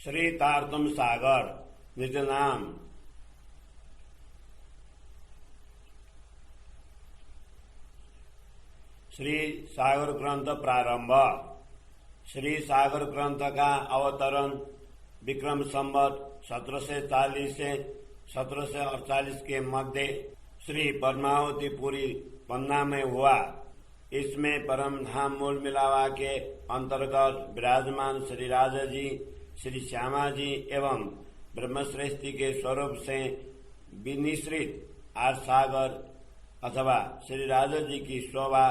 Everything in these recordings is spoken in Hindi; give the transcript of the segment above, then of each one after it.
श्री तारतम सागर निज नाम। श्री सागर ग्रंथ प्रारंभ। श्री सागर ग्रंथ का अवतरण विक्रम संवत 1740 से 1748 के मध्य श्री पद्मावतीपुरी पन्ना में हुआ। इसमें परम धाम मूल मिलावा के अंतर्गत विराजमान श्री राजा जी, श्री श्यामा जी एवं ब्रह्मश्रेष्ठी के स्वरूप से विनिश्रित आठ सागर अथवा श्री राजा जी की शोभा,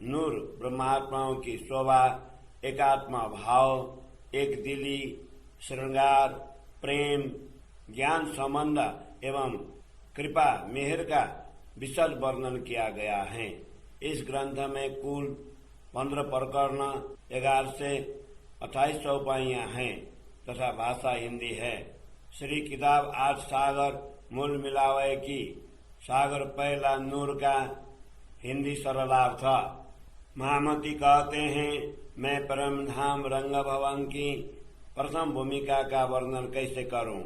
नूर ब्रह्मात्माओं की शोभा, एकात्मा भाव, एक दिली, श्रृंगार, प्रेम, ज्ञान संबंध एवं कृपा मेहर का विशद वर्णन किया गया है। इस ग्रंथ में कुल 15 प्रकरण, 11 से 28 चौपाइयां हैं तथा भाषा हिंदी है। श्री किताब आठ सागर मूल मिलावे की। सागर पहला नूर का हिंदी सरलार्थ। महामती कहते हैं, मैं परम धाम रंग भवन की प्रथम भूमिका का वर्णन कैसे करूं?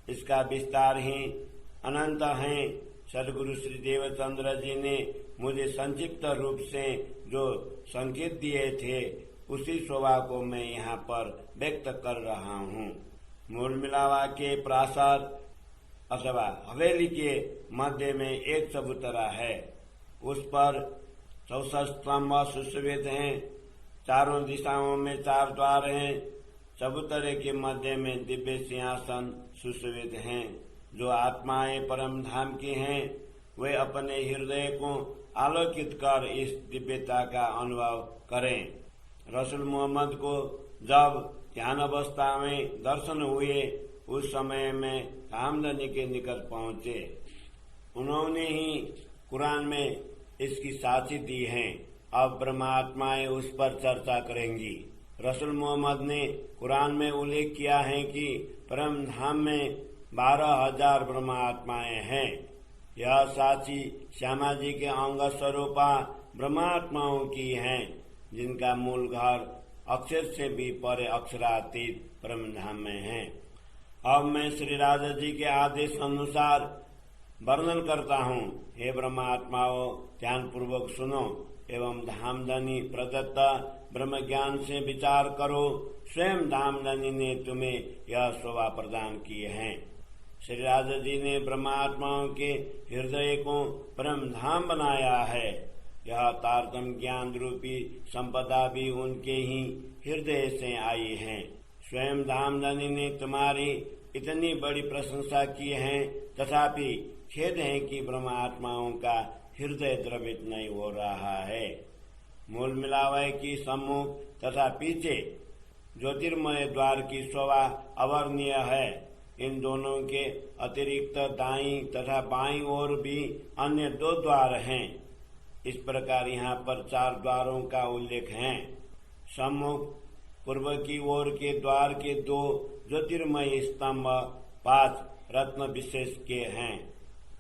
इसका विस्तार ही अनंत है। सदगुरु श्री देवचंद्र जी ने मुझे संक्षिप्त रूप से जो संकेत दिए थे उसी शोभा को मैं यहाँ पर व्यक्त कर रहा हूँ। मूल मिलावा के प्रासाद अथवा हवेली के मध्य में एक चबूतरा है। उस पर 64 स्तंभ सुशोभित हैं। चारों दिशाओं में 4 द्वार हैं। चबूतरे के मध्य में दिव्य सिंहासन सुशोभित हैं। जो आत्माएं परम धाम की हैं, वे अपने हृदय को आलोकित कर इस दिव्यता का अनुभव करें। रसूल मोहम्मद को जब ध्यान अवस्था में दर्शन हुए, उस समय में कामधनी के निकट पहुंचे। उन्होंने ही कुरान में इसकी साक्षी दी है। अब ब्रह्मात्माएं उस पर चर्चा करेंगी। रसूल मोहम्मद ने कुरान में उल्लेख किया है कि परम धाम में 12,000 ब्रह्मात्माएं हैं। यह साक्षी श्यामा जी के अंग स्वरूपा ब्रह्मात्माओं की हैं, जिनका मूल घर अक्षर से भी परे अक्षरातीत परम धाम में है। अब मैं श्री राजा जी के आदेश अनुसार वर्णन करता हूँ। हे ब्रह्मात्माओं, ध्यान पूर्वक सुनो एवं धामधनी प्रदत्त ब्रह्म ज्ञान से विचार करो। स्वयं धामधनी ने तुम्हें यह शोभा प्रदान किए हैं। श्री राजा जी ने ब्रह्मात्माओं के हृदय को परम धाम बनाया है। यह तारतम ज्ञान रूपी संपदा भी उनके ही हृदय से आई है। स्वयं धामधनी ने तुम्हारी इतनी बड़ी प्रशंसा की है, तथापि खेद है कि ब्रह्मात्माओं का हृदय द्रवित नहीं हो रहा है। मूल मिलावे की सम्मुख तथा पीछे ज्योतिर्मय द्वार की शोभा अवर्णनीय है। इन दोनों के अतिरिक्त दाईं तथा बाईं ओर भी अन्य 2 द्वार हैं। इस प्रकार यहाँ पर 4 द्वारों का उल्लेख है। सम्मुख पूर्व की ओर के द्वार के 2 ज्योतिर्मय स्तंभ 5 रत्न विशेष के हैं।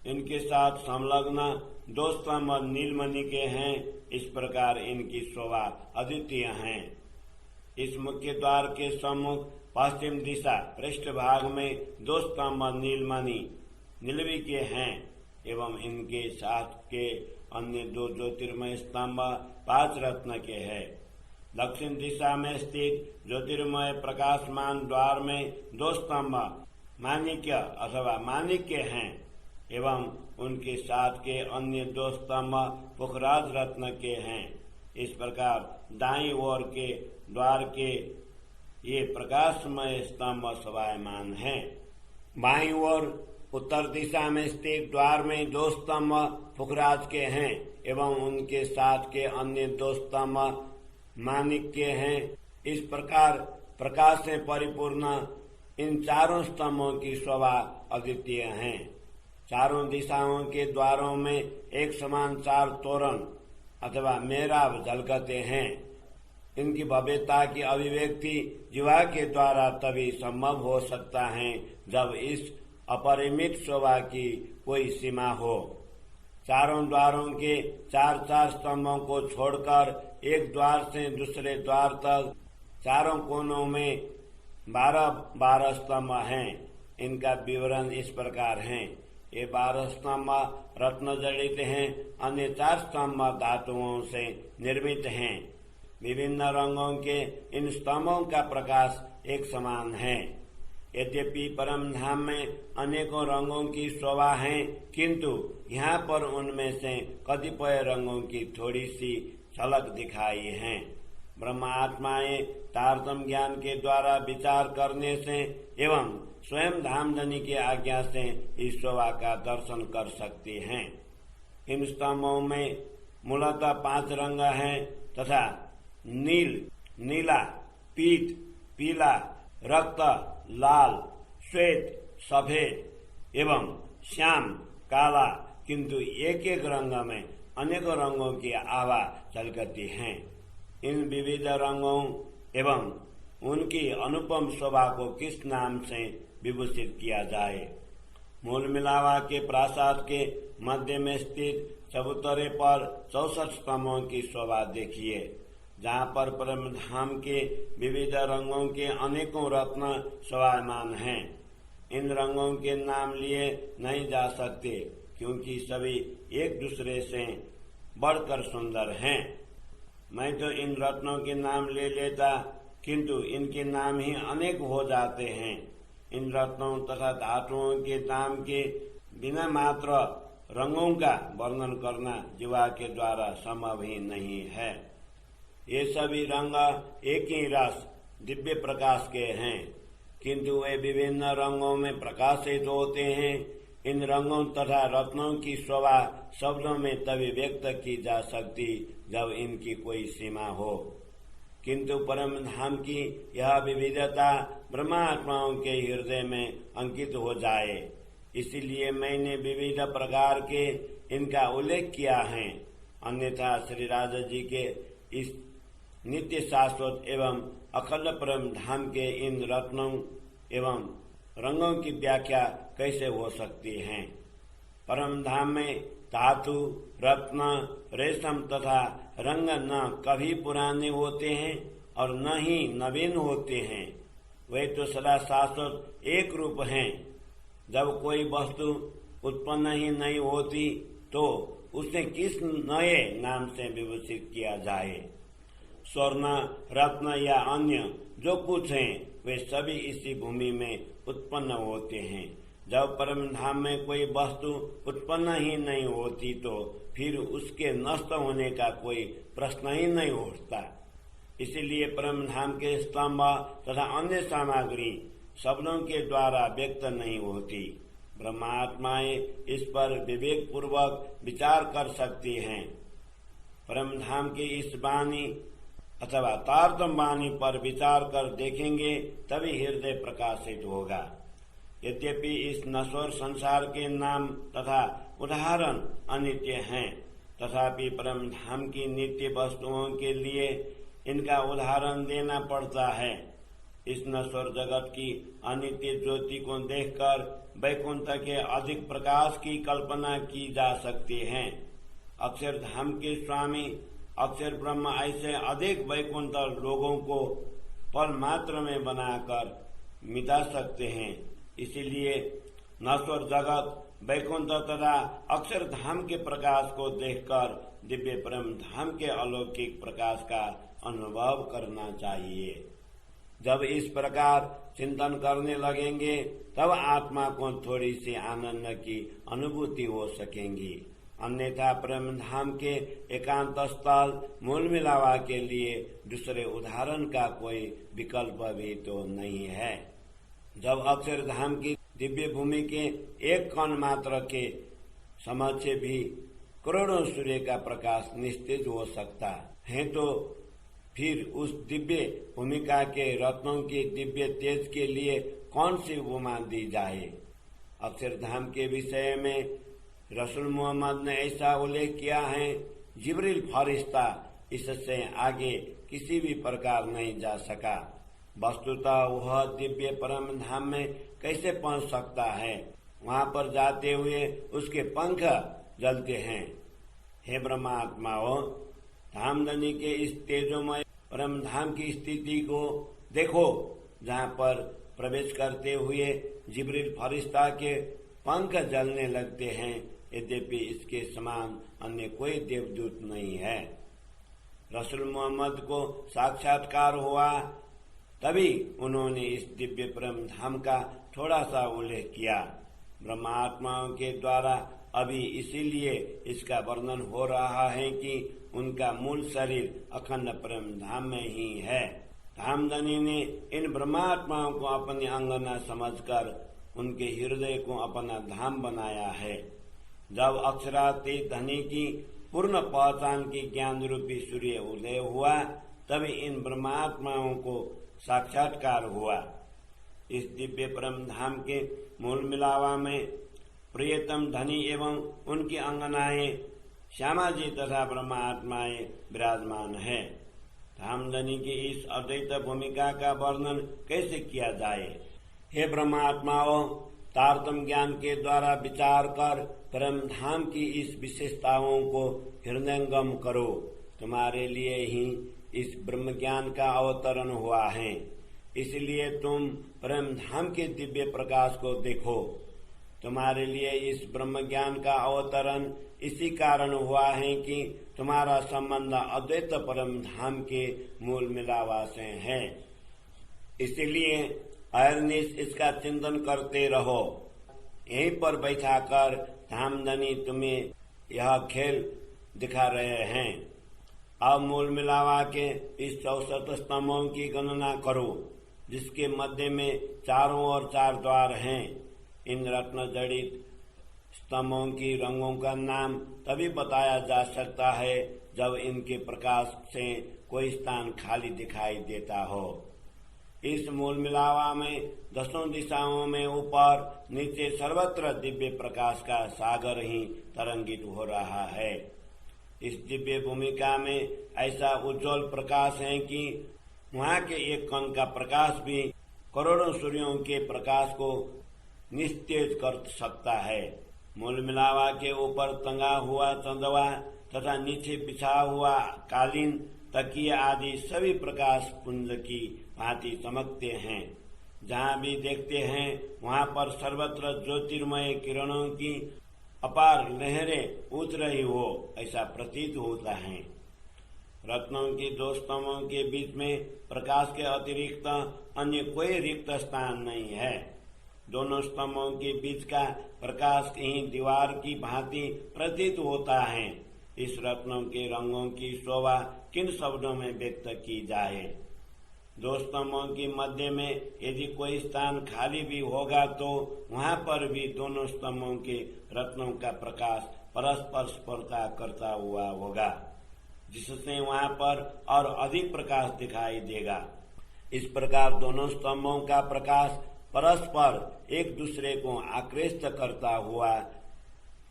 इनके साथ संलग्न 2 स्तंभ नीलमणि के हैं। इस प्रकार इनकी शोभा अद्वितीय है। इस मुख्य द्वार के सम्मुख पश्चिम दिशा पृष्ठ भाग में 2 स्तंभ नीलमणि नीलवी के हैं एवं इनके साथ के अन्य 2 ज्योतिर्मय स्तंभ 5 रत्न के हैं। दक्षिण दिशा में स्थित ज्योतिर्मय प्रकाशमान द्वार में 2 स्तंभ माणिक्य अथवा माणिक्य हैं एवं उनके साथ के अन्य 2 स्तंभ पुखराज रत्न के हैं। इस प्रकार दाईं ओर के द्वार के ये प्रकाशमय स्तंभ शोभायमान हैं। बाईं ओर उत्तर दिशा में स्थित द्वार में 2 स्तंभ पुखराज के हैं एवं उनके साथ के अन्य 2 स्तंभ माणिक के हैं। इस प्रकार प्रकाश से परिपूर्ण इन चारों स्तंभों की शोभा अद्वितीय है। चारों दिशाओं के द्वारों में एक समान 4 तोरण अथवा मेहराब झलकते हैं। इनकी भव्यता की अभिव्यक्ति जीवा के द्वारा तभी संभव हो सकता है जब इस अपरिमित शोभा की कोई सीमा हो। चारों द्वारों के 4-4 स्तंभों को छोड़कर एक द्वार से दूसरे द्वार तक चारों कोनों में 12 स्तंभ हैं। इनका विवरण इस प्रकार है। ये 12 स्तंभ रत्न जड़ित हैं। अन्य 4 स्तंभ धातुओं से निर्मित हैं। विभिन्न रंगों के इन स्तंभों का प्रकाश एक समान है। यद्यपि परम धाम में अनेकों रंगों की शोभा है, किंतु यहाँ पर उनमें से कतिपय रंगों की थोड़ी सी झलक दिखाई है। ब्रह्मात्माएं तारतम्य ज्ञान के द्वारा विचार करने से एवं स्वयं धामधनी की आज्ञा से इस शोभा का दर्शन कर सकती हैं। इन स्तंभों में मूलतः 5 रंग हैं तथा नीला, पीत, पीला, रक्त, लाल, श्वेत, सफेद एवं श्याम, काला, किंतु एक एक रंग में अनेकों रंगों की आभा झलकती है। इन विविध रंगों एवं उनकी अनुपम शोभा को किस नाम से विभूषित किया जाए? मूल मिलावा के प्रासाद के मध्य में स्थित चबूतरे पर 64 स्तंभों की शोभा देखिए, जहाँ पर परम धाम के विविध रंगों के अनेकों रत्न शोभायमान हैं। इन रंगों के नाम लिए नहीं जा सकते, क्योंकि सभी एक दूसरे से बढ़कर सुंदर हैं। मैं तो इन रत्नों के नाम ले लेता, किंतु इनके नाम ही अनेक हो जाते हैं। इन रत्नों तथा धातुओं के नाम के बिना मात्र रंगों का वर्णन करना जीवा के द्वारा संभव ही नहीं है। ये सभी रंग एक ही रस दिव्य प्रकाश के हैं, किंतु वे विभिन्न रंगों में प्रकाशित होते हैं। इन रंगों तथा रत्नों की शोभा शब्दों में तभी व्यक्त की जा सकती जब इनकी कोई सीमा हो, किंतु परम धाम की यह विविधता ब्रह्मात्माओं के हृदय में अंकित हो जाए, इसलिए मैंने विविध प्रकार के इनका उल्लेख किया है। अन्यथा श्री राजा जी के इस नित्य शाश्वत एवं अखंड परम धाम के इन रत्नों एवं रंगों की व्याख्या कैसे हो सकती है? परम धाम में धातु, रत्न, रेशम तथा रंग न कभी पुराने होते हैं और न ही नवीन होते हैं। वे तो सदा शाश्वत एक रूप हैं। जब कोई वस्तु उत्पन्न ही नहीं होती तो उसे किस नए नाम से विभूषित किया जाए? स्वर्ण, रत्न या अन्य जो कुछ हैं, वे सभी इसी भूमि में उत्पन्न होते हैं। जब परम धाम में कोई वस्तु उत्पन्न ही नहीं होती तो फिर उसके नष्ट होने का कोई प्रश्न ही नहीं उठता। इसलिए परम धाम के स्तंभ तथा अन्य सामग्री शब्दों के द्वारा व्यक्त नहीं होती। ब्रह्मात्माएं इस पर विवेक पूर्वक विचार कर सकती हैं। परम धाम की इस वाणी अथवा तारतम्य वाणी पर विचार कर देखेंगे तभी हृदय प्रकाशित होगा। यद्यपि इस नश्वर संसार के नाम तथा उदाहरण अनित्य हैं, तथापि परम धाम की नित्य वस्तुओं के लिए इनका उदाहरण देना पड़ता है। इस नश्वर जगत की अनित्य ज्योति को देखकर वैकुंठ के अधिक प्रकाश की कल्पना की जा सकती है। अक्षर धाम के स्वामी अक्षर ब्रह्म ऐसे अधिक वैकुंठ लोगों को पल मात्र में बनाकर मिटा सकते हैं। इसीलिए नश्वर जगत वैकुंठ तथा अक्षर धाम के प्रकाश को देखकर दिव्य परम धाम के अलौकिक प्रकाश का अनुभव करना चाहिए। जब इस प्रकार चिंतन करने लगेंगे तब आत्मा को थोड़ी सी आनंद की अनुभूति हो सकेंगी। अन्यथा परम धाम के एकांत स्थल मूल मिलावा के लिए दूसरे उदाहरण का कोई विकल्प भी तो नहीं है। जब अक्षर धाम की दिव्य भूमि के एक कण मात्र के समक्ष भी करोड़ों सूर्य का प्रकाश निश्चित हो सकता है, तो फिर उस दिव्य भूमिका के रत्नों के दिव्य तेज के लिए कौन सी उपमा दी जाए? अक्षरधाम के विषय में रसूल मोहम्मद ने ऐसा उल्लेख किया है, जिब्रील फरिश्ता इससे आगे किसी भी प्रकार नहीं जा सका। वस्तुतः वह दिव्य परम धाम में कैसे पहुंच सकता है? वहां पर जाते हुए उसके पंख जलते हैं। हे ब्रह्मात्माओं, धामधनी के इस तेजोमय परम धाम की स्थिति को देखो। जहाँ पर प्रवेश करते हुए जिब्रील फरिश्ता के पंख जलने लगते हैं। यद्यपि इसके समान अन्य कोई देवदूत नहीं है। रसूल मोहम्मद को साक्षात्कार हुआ तभी उन्होंने इस दिव्य परम धाम का थोड़ा सा उल्लेख किया। ब्रह्मात्माओं के द्वारा अभी इसीलिए इसका वर्णन हो रहा है कि उनका मूल शरीर अखंड परम धाम में ही है। धामधनी ने इन ब्रह्मात्माओं को अपनी अंगना समझकर उनके हृदय को अपना धाम बनाया है। जब अक्षरातीत धनी की पूर्ण पहचान की ज्ञान रूपी सूर्य उदय हुआ तभी इन ब्रह्मात्माओं को साक्षात्कार हुआ। इस दिव्य परम धाम के मूल मिलावा में प्रियतम धनी एवं उनकी अंगनाएं श्यामा जी तथा ब्रह्मात्माएं विराजमान है। धामधनी की इस अद्वैत भूमिका का वर्णन कैसे किया जाए? हे ब्रह्मात्माओं, तारतम ज्ञान के द्वारा विचार कर परम धाम की इस विशेषताओं को हृदयंगम करो। तुम्हारे लिए ही इस ब्रह्म ज्ञान का अवतरण हुआ है, इसलिए तुम परम धाम के दिव्य प्रकाश को देखो। तुम्हारे लिए इस ब्रह्म ज्ञान का अवतरण इसी कारण हुआ है कि तुम्हारा संबंध अद्वैत परम धाम के मूल मिलावा से है। इसलिए अहर्निश इसका चिंतन करते रहो। यहीं पर बैठाकर धामधनी तुम्हें यह खेल दिखा रहे हैं। अब मूल मिलावा के इस 64 स्तंभों की गणना करो, जिसके मध्य में चारों ओर 4 द्वार हैं। इन रत्न जड़ित स्तंभों की रंगों का नाम तभी बताया जा सकता है जब इनके प्रकाश से कोई स्थान खाली दिखाई देता हो। इस मूल मिलावा में 10 दिशाओं में ऊपर नीचे सर्वत्र दिव्य प्रकाश का सागर ही तरंगित हो रहा है। इस दिव्य भूमिका में ऐसा उज्जवल प्रकाश है कि वहाँ के एक कण का प्रकाश भी करोड़ों सूर्यों के प्रकाश को निस्तेज कर सकता है। मूल मिलावा के ऊपर टंगा हुआ चंदवा तथा नीचे बिछा हुआ कालीन, तकिया आदि सभी प्रकाश पुंज की भांति चमकते हैं। जहाँ भी देखते हैं वहाँ पर सर्वत्र ज्योतिर्मय किरणों की अपार लहरें उठ रही हो ऐसा प्रतीत होता है। रत्नों की 2 स्तंभों के बीच में प्रकाश के अतिरिक्त अन्य कोई रिक्त स्थान नहीं है। दोनों स्तंभों के बीच का प्रकाश कहीं दीवार की भांति प्रतीत होता है। इस रत्नों के रंगों की शोभा किन शब्दों में व्यक्त की जाए? 2 स्तंभों के मध्य में यदि कोई स्थान खाली भी होगा तो वहाँ पर भी दोनों स्तंभों के रत्नों का प्रकाश परस्पर स्पर्धा करता हुआ होगा, जिससे वहाँ पर और अधिक प्रकाश दिखाई देगा। इस प्रकार दोनों स्तंभों का प्रकाश परस्पर एक दूसरे को आकृष्ट करता हुआ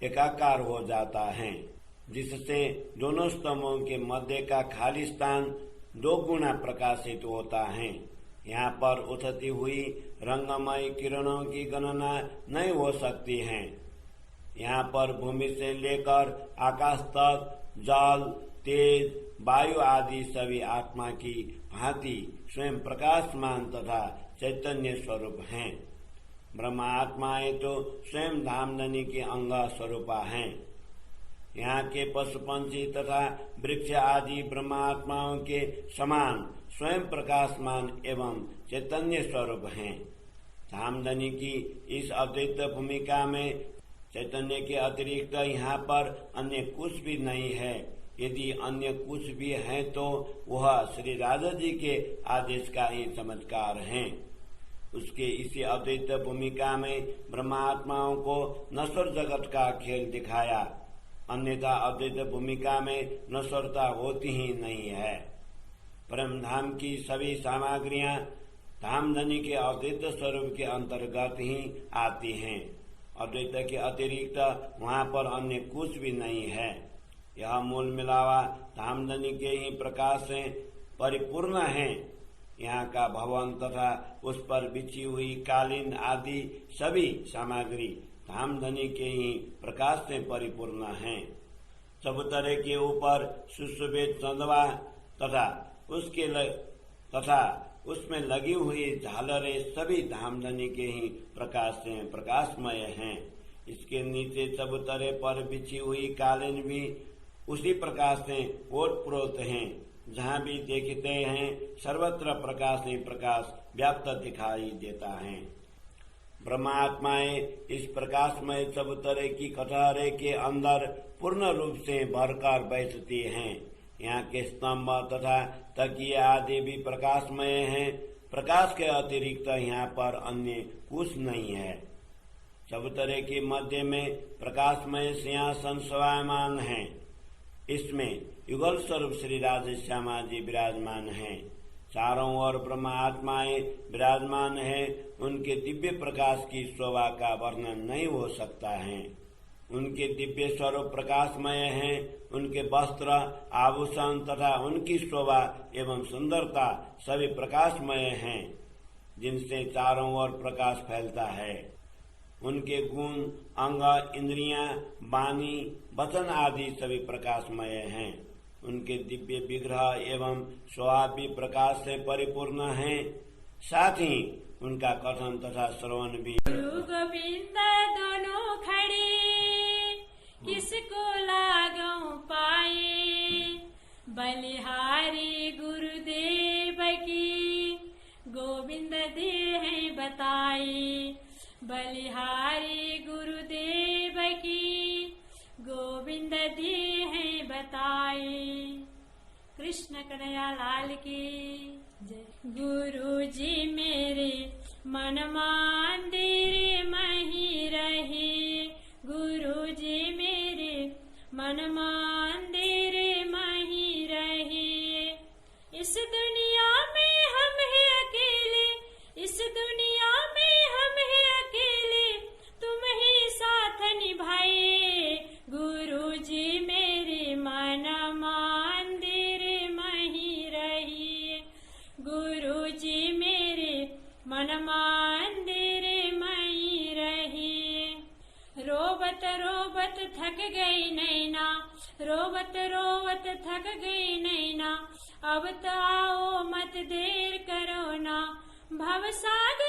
एकाकार हो जाता है, जिससे दोनों स्तंभों के मध्य का खाली स्थान 2 गुना प्रकाशित होता है। यहाँ पर उठती हुई रंगमय किरणों की गणना नहीं हो सकती है। यहाँ पर भूमि से लेकर आकाश तक जल, तेज, वायु आदि सभी आत्मा की भांति स्वयं प्रकाशमान तथा चैतन्य स्वरूप हैं। ब्रह्मात्माएं तो स्वयं धामधनी के अंग स्वरूपा हैं। यहाँ के पशु पंछी तथा वृक्ष आदि ब्रह्मात्माओं के समान स्वयं प्रकाशमान एवं चैतन्य स्वरूप हैं। धामधनी की इस अद्वैत भूमिका में चैतन्य के अतिरिक्त यहाँ पर अन्य कुछ भी नहीं है। यदि अन्य कुछ भी है तो वह श्री राजा जी के आदेश का ही चमत्कार है। उसके इसी अद्वैत भूमिका में ब्रह्मात्माओं को नश्वर जगत का खेल दिखाया, अन्यथा अद्वैत भूमिका में नश्वरता होती ही नहीं है। परम धाम की सभी सामग्रियां धामधनी के अद्वैत स्वरूप के अंतर्गत ही आती हैं। अद्वैत के अतिरिक्त वहाँ पर अन्य कुछ भी नहीं है। यह मूल मिलावा धामधनी के ही प्रकाश से परिपूर्ण है। यहाँ का भवन तथा उस पर बिछी हुई कालीन आदि सभी सामग्री धामधनी के ही प्रकाश से परिपूर्ण है। चबूतरे के ऊपर सुशोभित चंदवा तथा उसमें लगी हुई झालरें सभी धामधनी के ही प्रकाश से प्रकाशमय हैं। इसके नीचे चबूतरे पर बिछी हुई कालीन भी उसी प्रकाश से ओतप्रोत हैं। जहाँ भी देखते हैं सर्वत्र प्रकाश ही प्रकाश व्याप्त दिखाई देता है। ब्रह्मात्माएं इस प्रकाशमय चबूतरे की कटहरे के अंदर पूर्ण रूप से भरकर बैठती हैं। यहाँ के स्तंभ तथा तकिए आदि भी प्रकाशमय हैं। प्रकाश के अतिरिक्त यहाँ पर अन्य कुछ नहीं है। चबूतरे के मध्य में प्रकाशमय सिंहासन शोभायमान है। इसमें युगल स्वरूप श्री राधे श्यामा जी विराजमान हैं। चारों ओर ब्रह्म आत्माएं विराजमान है। उनके दिव्य प्रकाश की शोभा का वर्णन नहीं हो सकता है। उनके दिव्य स्वरूप प्रकाशमय हैं। उनके वस्त्र आभूषण तथा उनकी शोभा एवं सुंदरता सभी प्रकाशमय हैं, जिनसे चारों ओर प्रकाश फैलता है। उनके गुण, अंग, इंद्रियां, वाणी, वचन आदि सभी प्रकाशमय हैं। उनके दिव्य विग्रह एवं स्वभाव भी प्रकाश से परिपूर्ण हैं। साथ ही उनका कथन तथा श्रवण भी। गुरु गोविंद दोनों खड़े किसको लागों पाए, बलिहारी गुरुदेव की गोविंद दे हैं बताए। बलिहारी गुरुदेव की गोविंद दे हैं बताए। कृष्ण कन्हैया लाल की जय। गुरु जी मेरे मन मंदिर मही रहे। गुरु जी मेरे मन मंदिर मही रहे। इस दुनिया में हम हैं अकेले, इस दुनिया में हम हैं अकेले, तुम ही साथ निभाए। गुरु जी मेरे मन मंदिर मही रहिए। गुरु जी मेरे मन मंदिर मही रहिए। रोबत रोबत थक गई नैना, रोबत रोबत थक गई नैना, अब तो आओ मत देर करो ना। भवसागर